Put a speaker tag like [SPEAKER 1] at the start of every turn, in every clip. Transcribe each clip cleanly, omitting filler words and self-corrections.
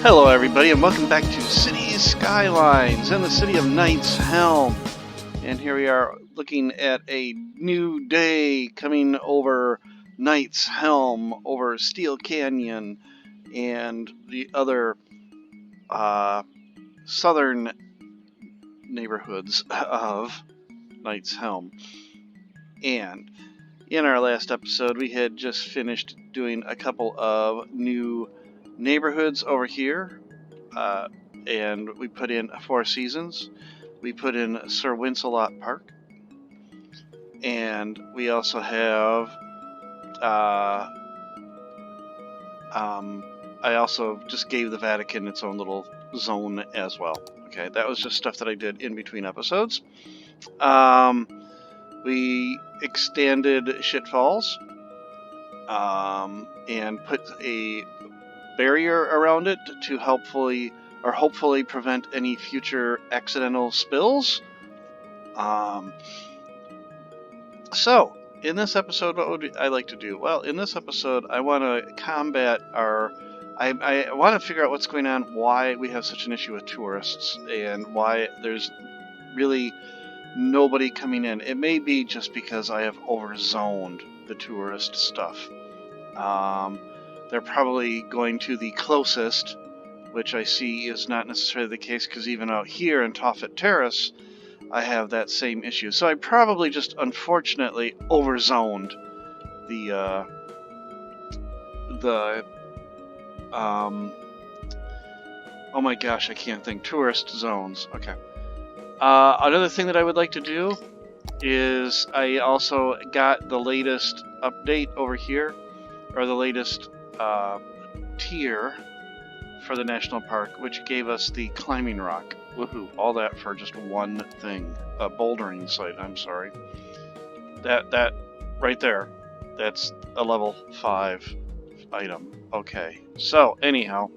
[SPEAKER 1] Hello everybody and welcome back to City Skylines in the city of Knight's Helm. And here we are looking at a new day coming over Knight's Helm, over Steel Canyon and the other southern neighborhoods of Knight's Helm. And in our last episode we had just finished doing a couple of new neighborhoods over here, and we put in Four Seasons, we put in Sir Wincelot Park, and we also have I also just gave the Vatican its own little zone as well. Okay, that was just stuff that I did in between episodes. We extended Shit Falls and put a barrier around it to hopefully prevent any future accidental spills. So in this episode, what would I like to do? Well, in this episode, I want to combat I want to figure out what's going on, why we have such an issue with tourists, and why there's really nobody coming in. It may be just because I have overzoned the tourist stuff. They're probably going to the closest, which I see is not necessarily the case, because even out here in Tophet Terrace, I have that same issue. So I probably just, unfortunately, overzoned the oh my gosh, I can't think. Tourist zones. Okay. Another thing that I would like to do is I also got the latest update over here, or the latest tier for the national park, which gave us the climbing rock. Woohoo! All that for just one thing. A bouldering site, I'm sorry. That right there, that's a level 5 item. Okay, so anyhow,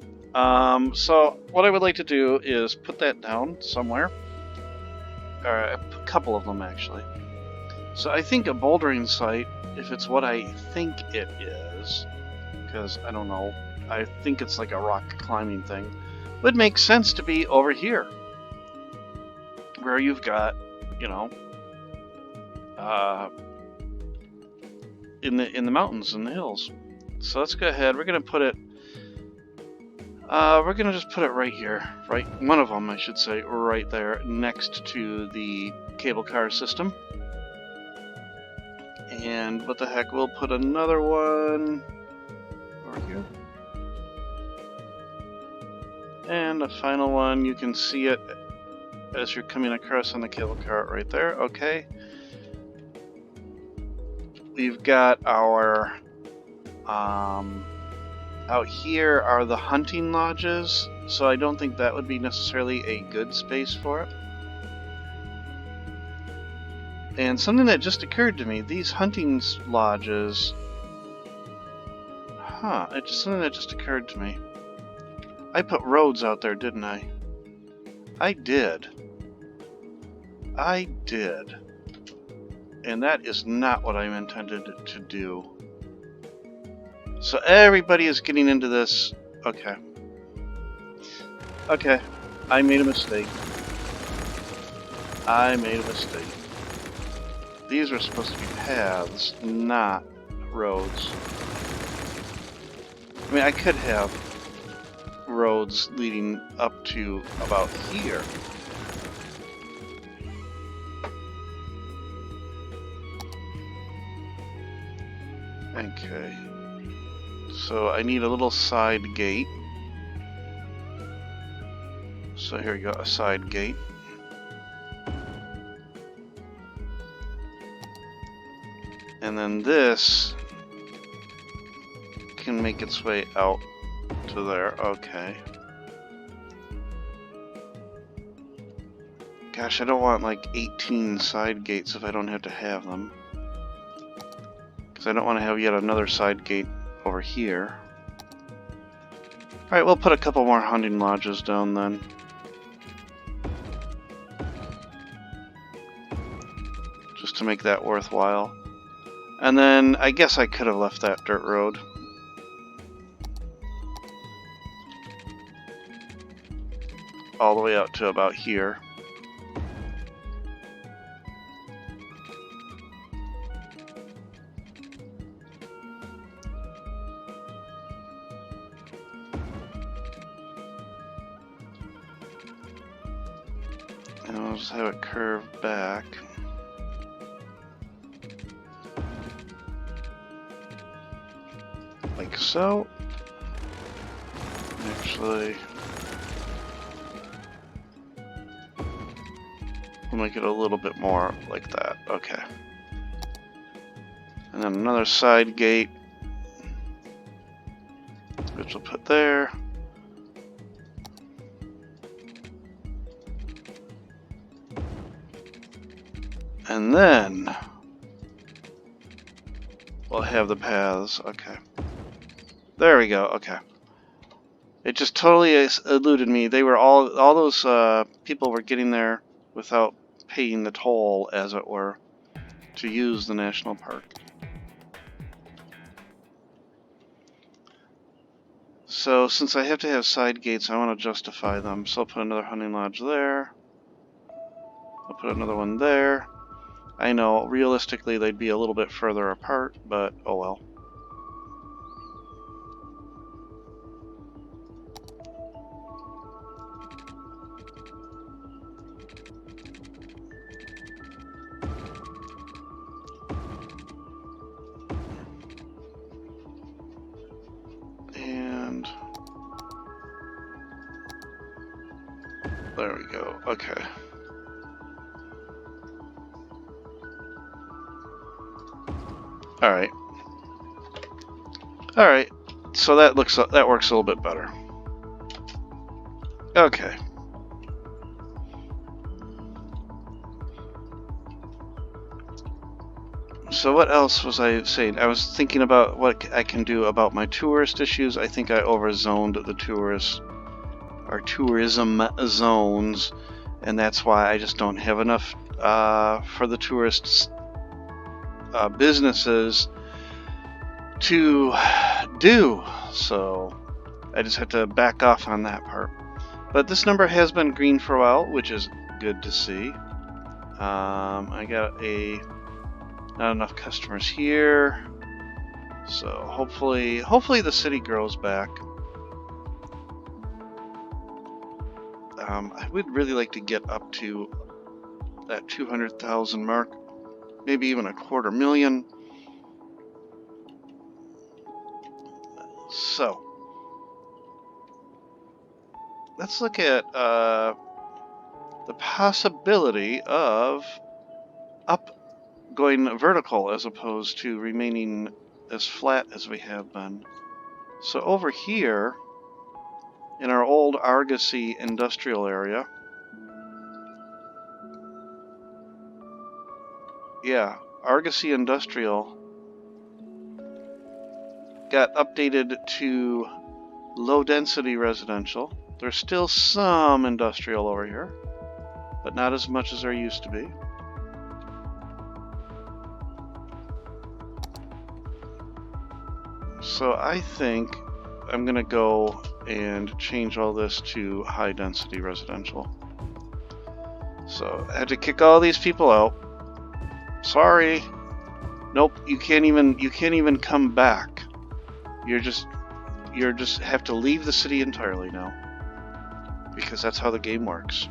[SPEAKER 1] so what I would like to do is put that down somewhere. A couple of them, actually. So I think a bouldering site, if it's what I think it is, because I don't know, I think it's like a rock climbing thing, would make sense to be over here, where you've got, you know, in the mountains and the hills. So let's go ahead. We're gonna put it. We're gonna just put it right here, right. One of them, I should say, right there, next to the cable car system. And what the heck? We'll put another one over here. And the final one, you can see it as you're coming across on the cable car right there. Okay. We've got our, out here are the hunting lodges, so I don't think that would be necessarily a good space for it. And something that just occurred to me, these hunting lodges, it's something that just occurred to me. I put roads out there, didn't I? I did. And that is not what I intended to do. So everybody is getting into this. Okay. Okay. I made a mistake. These are supposed to be paths, not roads. I mean, I could have roads leading up to about here. Okay. So I need a little side gate. So here we go, a side gate. And then this can make its way out to there. Okay. Gosh, I don't want like 18 side gates if I don't have to have them. Because I don't want to have yet another side gate over here. Alright, we'll put a couple more hunting lodges down then. Just to make that worthwhile. And then I guess I could have left that dirt road. all the way out to about here. And I'll just have it curve back. Like so. Actually, we'll make it a little bit more like that. Okay. And then another side gate, which we'll put there. And then we'll have the paths. Okay. There we go. Okay. It just totally eluded me. They were all those people were getting there without paying the toll, as it were, to use the national park. So since I have to have side gates, I want to justify them. So I'll put another hunting lodge there. I'll put another one there. I know realistically they'd be a little bit further apart, but oh well. And there we go. Okay. Alright. Alright. So that works a little bit better. Okay. So what else was I saying? I was thinking about what I can do about my tourist issues. I think I overzoned the tourism zones, and that's why I just don't have enough for the tourists businesses to do. So I just have to back off on that part. But this number has been green for a while, which is good to see. I got not enough customers here, so hopefully the city grows back. I would really like to get up to that 200,000 mark, maybe even 250,000. So let's look at the possibility of going vertical as opposed to remaining as flat as we have been. So over here in our old Argosy industrial area, yeah, Argosy industrial got updated to low density residential. There's still some industrial over here, but not as much as there used to be. So I think I'm gonna go and change all this to high density residential. So I had to kick all these people out. Sorry. Nope, you can't even come back. You just have to leave the city entirely now, because that's how the game works.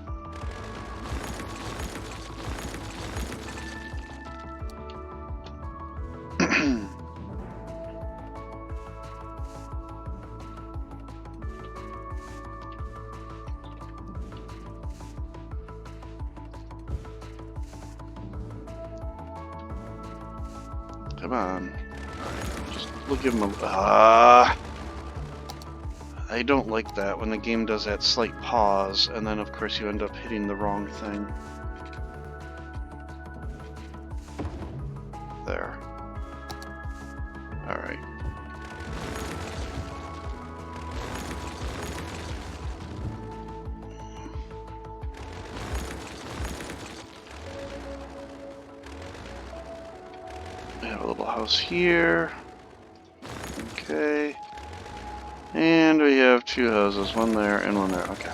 [SPEAKER 1] Come on. We'll give him a... I don't like that when the game does that slight pause, and then of course you end up hitting the wrong thing. There. Alright. We have a little house here. Okay. And we have two houses, one there and one there. Okay.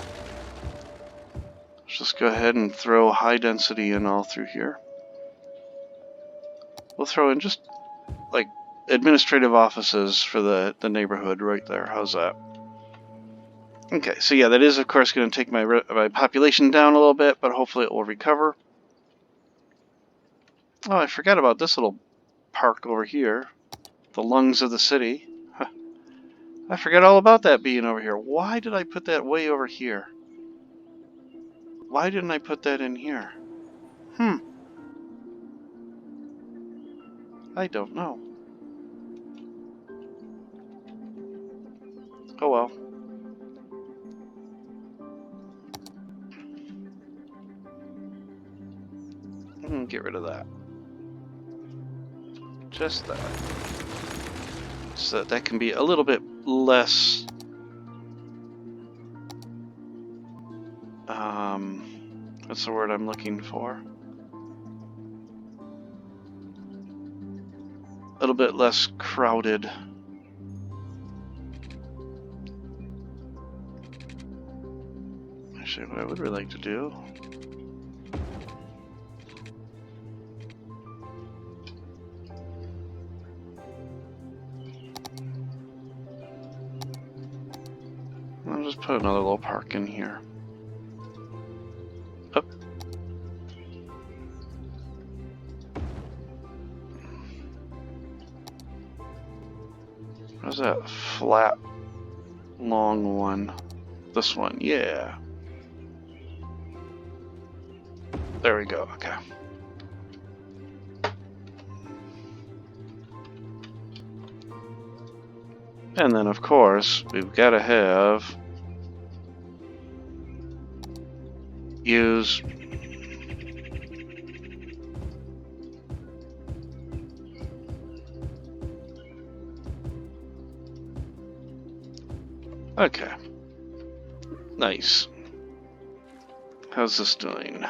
[SPEAKER 1] go ahead and throw high density in all through here. We'll throw in just like administrative offices for the neighborhood right there. How's that? Okay, so yeah, that is of course going to take my population down a little bit, but hopefully it will recover. Oh, I forgot about this little park over here. The lungs of the city. Huh. I forgot all about that being over here. Why did I put that way over here? Why didn't I put that in here? I don't know. Oh well. Get rid of that. Just that. So that can be a little bit less what's the word I'm looking for? A little bit less crowded. Actually, what I would really like to do I'll just put another little park in here. Up. Where's that flat, long one? This one, yeah. There we go, okay. And then, of course, we've got to have use okay. Nice. How's this doing?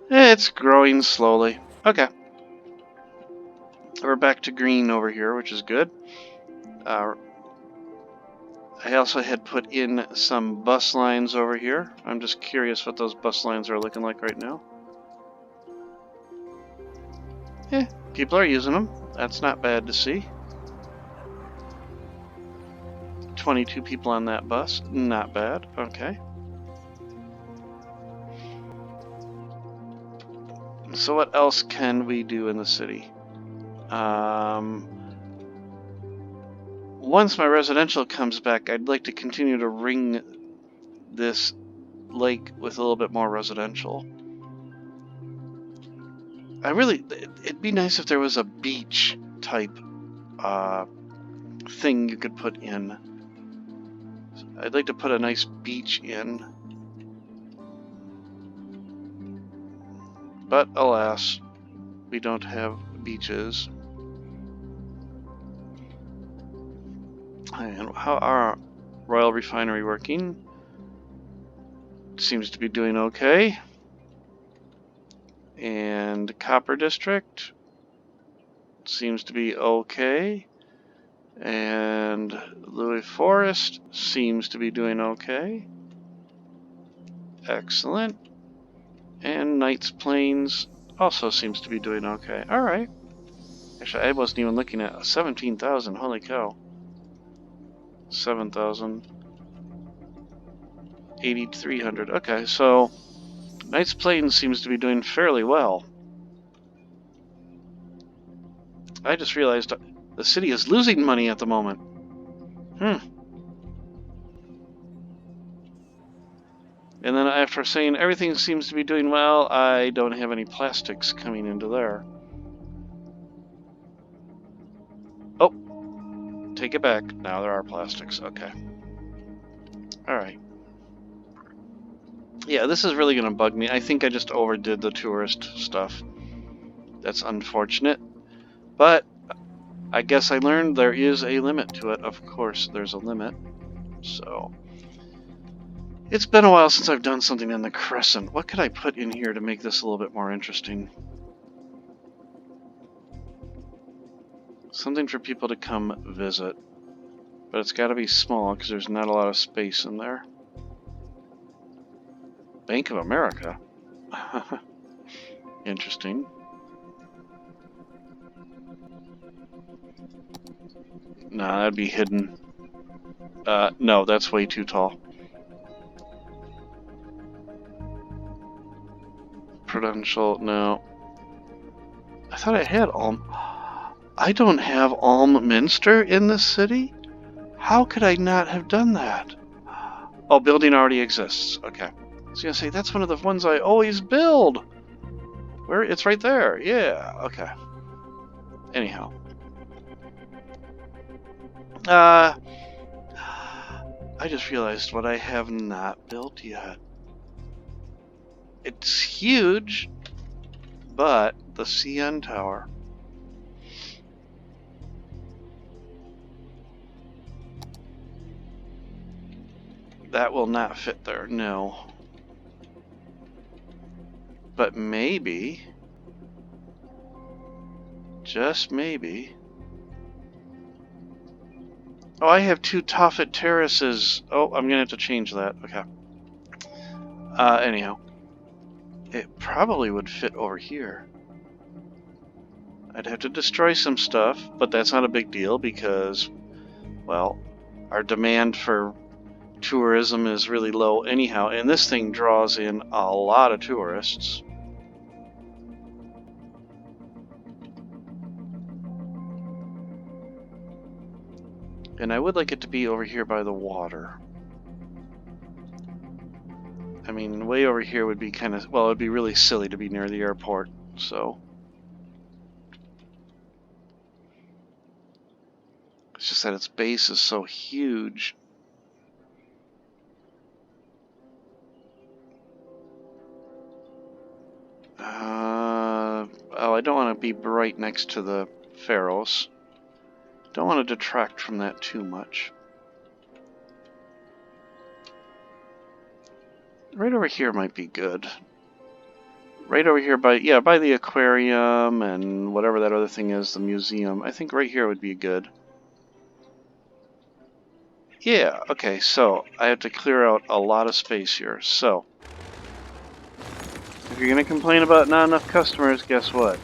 [SPEAKER 1] It's growing slowly. Okay. We're back to green over here, which is good. I also had put in some bus lines over here. I'm just curious what those bus lines are looking like right now. People are using them. That's not bad to see. 22 people on that bus. Not bad. Okay. So what else can we do in the city? Once my residential comes back, I'd like to continue to ring this lake with a little bit more residential. It'd be nice if there was a beach type thing you could put in. I'd like to put a nice beach in. But alas, we don't have beaches. And how are Royal Refinery working? Seems to be doing okay. And Copper District seems to be okay. And Louis Forest seems to be doing okay. Excellent. And Knights Plains also seems to be doing okay. Alright. Actually, I wasn't even looking at 17,000. Holy cow. 7,000. 8,300. Okay, so Knights Plains seems to be doing fairly well. I just realized the city is losing money at the moment. And then after saying everything seems to be doing well, I don't have any plastics coming into there. Oh, take it back. Now there are plastics. Okay. Alright. Yeah, this is really going to bug me. I think I just overdid the tourist stuff. That's unfortunate. But I guess I learned there is a limit to it. Of course, there's a limit. So it's been a while since I've done something in the Crescent. What could I put in here to make this a little bit more interesting? Something for people to come visit. But it's got to be small because there's not a lot of space in there. Bank of America. Interesting. Nah, that'd be hidden. No, that's way too tall. Prudential, no. I thought I had Ulm. I don't have Ulm Minster in this city? How could I not have done that? Oh, building already exists. Okay. I was gonna say, that's one of the ones I always build. Where? It's right there. Yeah, okay. Anyhow. I just realized what I have not built yet. It's huge, but the CN Tower. That will not fit there, no. But maybe, just maybe. Oh, I have 2 Toffet terraces. Oh, I'm gonna have to change that. Okay. Anyhow. It probably would fit over here. I'd have to destroy some stuff, but that's not a big deal because, well, our demand for tourism is really low anyhow, and this thing draws in a lot of tourists. And I would like it to be over here by the water. I mean, way over here would be kind of, well, it would be really silly to be near the airport, so. It's just that its base is so huge. Oh, I don't want to be right next to the Pharos. Don't want to detract from that too much. Right over here might be good. Right over here by the aquarium and whatever that other thing is, the museum. I think right here would be good. Yeah, okay, so I have to clear out a lot of space here. So, if you're going to complain about not enough customers, guess what?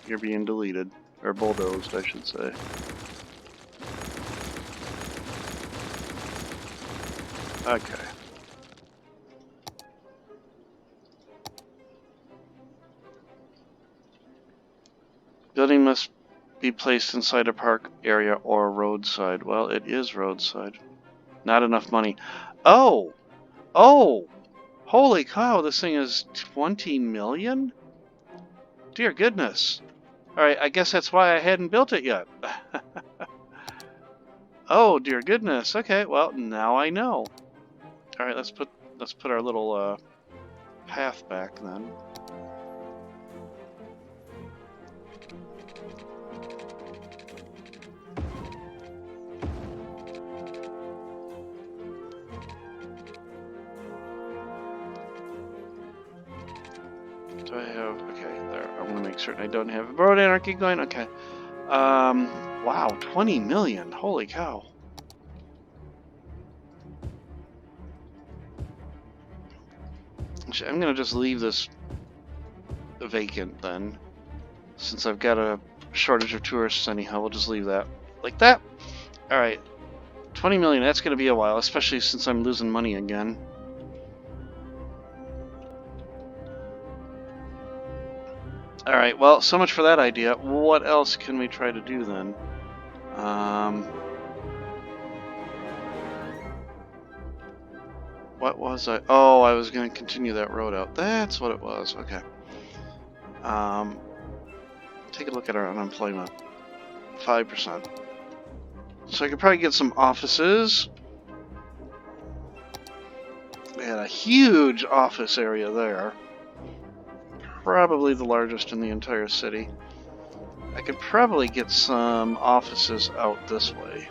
[SPEAKER 1] You're being deleted. Or bulldozed, I should say. Okay. Building must be placed inside a park area or roadside. Well, it is roadside. Not enough money. Oh! Oh! Holy cow, this thing is 20 million? Dear goodness. Alright, I guess that's why I hadn't built it yet. Oh, dear goodness. Okay, well, now I know. Alright, let's put our little path back then. Do I have... Okay, there. I want to make certain I don't have road anarchy going. Okay. Wow, 20 million. Holy cow. I'm going to just leave this vacant then. Since I've got a shortage of tourists anyhow, we'll just leave that like that. Alright. 20 million, that's going to be a while, especially since I'm losing money again. Alright, well, so much for that idea. What else can we try to do then? What was I? Oh, I was going to continue that road out. That's what it was. Okay. Take a look at our unemployment. 5%. So I could probably get some offices. We had a huge office area there. Probably the largest in the entire city. I could probably get some offices out this way.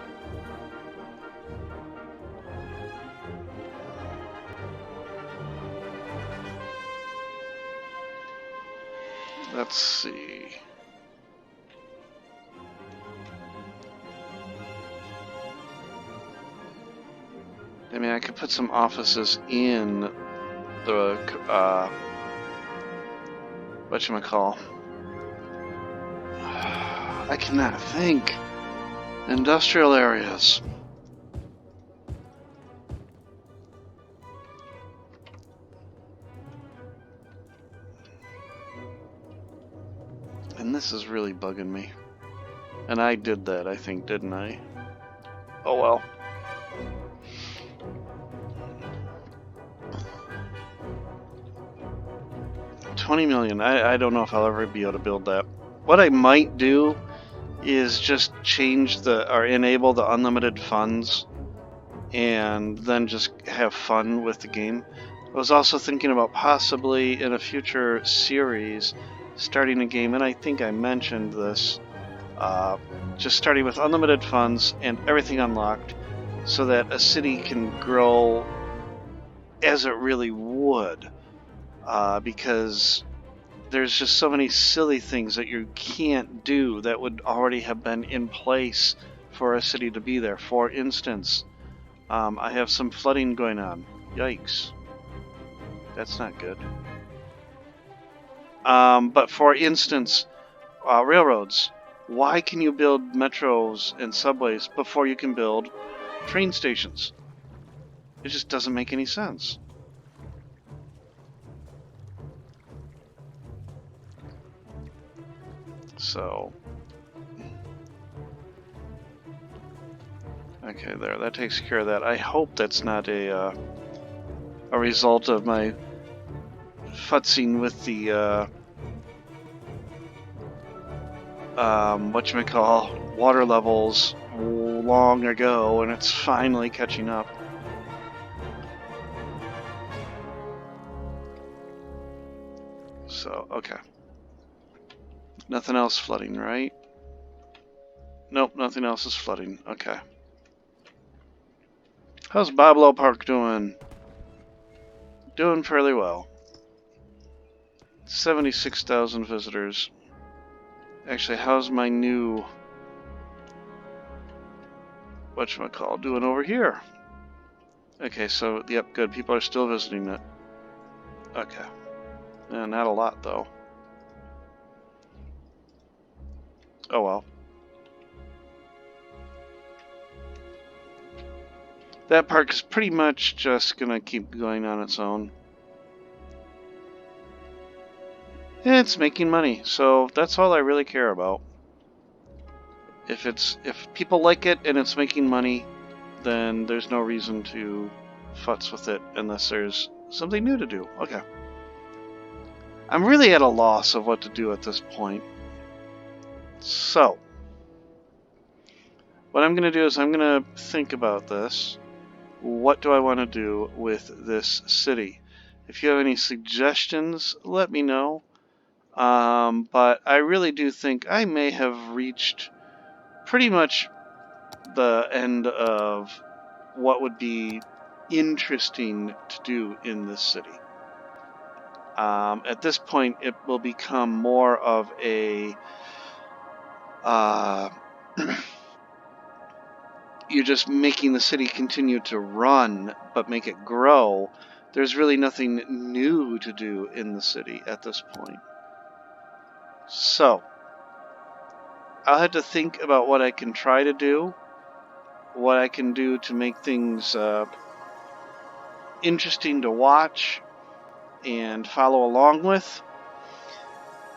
[SPEAKER 1] Let's see. I mean, I could put some offices in the whatchamacall. I cannot think. Industrial areas. And this is really bugging me. And I did that, I think, didn't I? Oh well. $20 million. I don't know if I'll ever be able to build that. What I might do is just change or enable the unlimited funds and then just have fun with the game. I was also thinking about possibly in a future series starting a game, and I think I mentioned this, just starting with unlimited funds and everything unlocked so that a city can grow as it really would, because there's just so many silly things that you can't do that would already have been in place for a city to be there. For instance, I have some flooding going on. Yikes. That's not good. But for instance, railroads. Why can you build metros and subways before you can build train stations? It just doesn't make any sense. So, okay, there. That takes care of that. I hope that's not a result of my futzing with the whatchamacall, water levels long ago, and it's finally catching up. So, okay. Nothing else flooding, right? Nope, nothing else is flooding. Okay. How's Bablo Park doing? Doing fairly well. 76,000 visitors. Actually, how's my new whatchamacall doing over here? Okay, so, yep, good. People are still visiting it. Okay. Not a lot, though. Oh well. That park is pretty much just gonna keep going on its own. It's making money, so that's all I really care about. If people like it and it's making money, then there's no reason to futz with it unless there's something new to do. Okay. I'm really at a loss of what to do at this point. So, what I'm going to do is I'm going to think about this. What do I want to do with this city? If you have any suggestions, let me know. But I really do think I may have reached pretty much the end of what would be interesting to do in this city. At this point, it will become more of a you're just making the city continue to run, but make it grow. There's really nothing new to do in the city at this point. So, I'll have to think about what I can try to do, what I can do to make things interesting to watch and follow along with.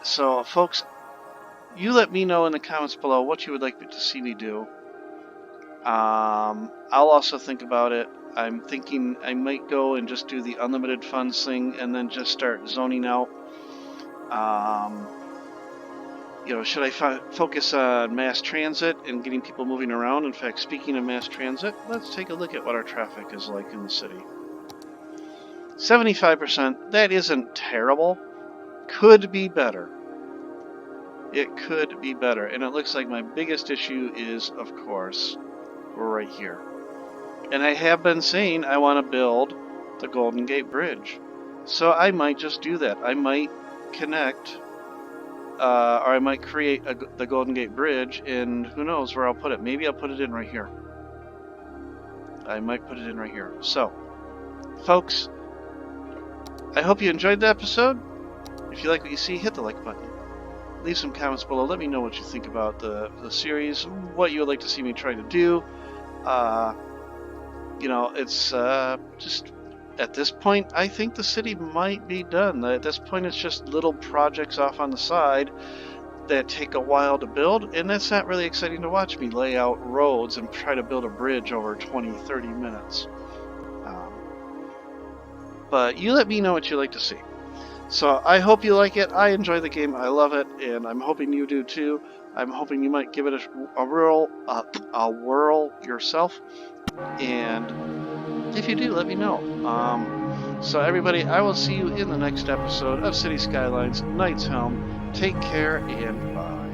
[SPEAKER 1] So, folks, you let me know in the comments below what you would like to see me do. I'll also think about it. I'm thinking I might go and just do the unlimited funds thing and then just start zoning out. Should I focus on mass transit and getting people moving around? In fact, speaking of mass transit, let's take a look at what our traffic is like in the city. 75%, that isn't terrible. Could be better. It could be better. And it looks like my biggest issue is, of course, right here. And I have been saying I want to build the Golden Gate Bridge. So I might just do that. I might connect, or I might create the Golden Gate Bridge, and who knows where I'll put it. Maybe I'll put it in right here. I might put it in right here. So, folks, I hope you enjoyed the episode. If you like what you see, hit the like button. Leave some comments below. Let me know what you think about the series, what you would like to see me try to do. You know, it's just at this point, I think the city might be done. At this point, it's just little projects off on the side that take a while to build, and that's not really exciting to watch me lay out roads and try to build a bridge over 20-30 minutes. But you let me know what you like to see. So I hope you like it. I enjoy the game. I love it, and I'm hoping you do too. I'm hoping you might give it a whirl yourself. And if you do, let me know. So everybody, I will see you in the next episode of City Skylines Knight's Helm. Take care and bye.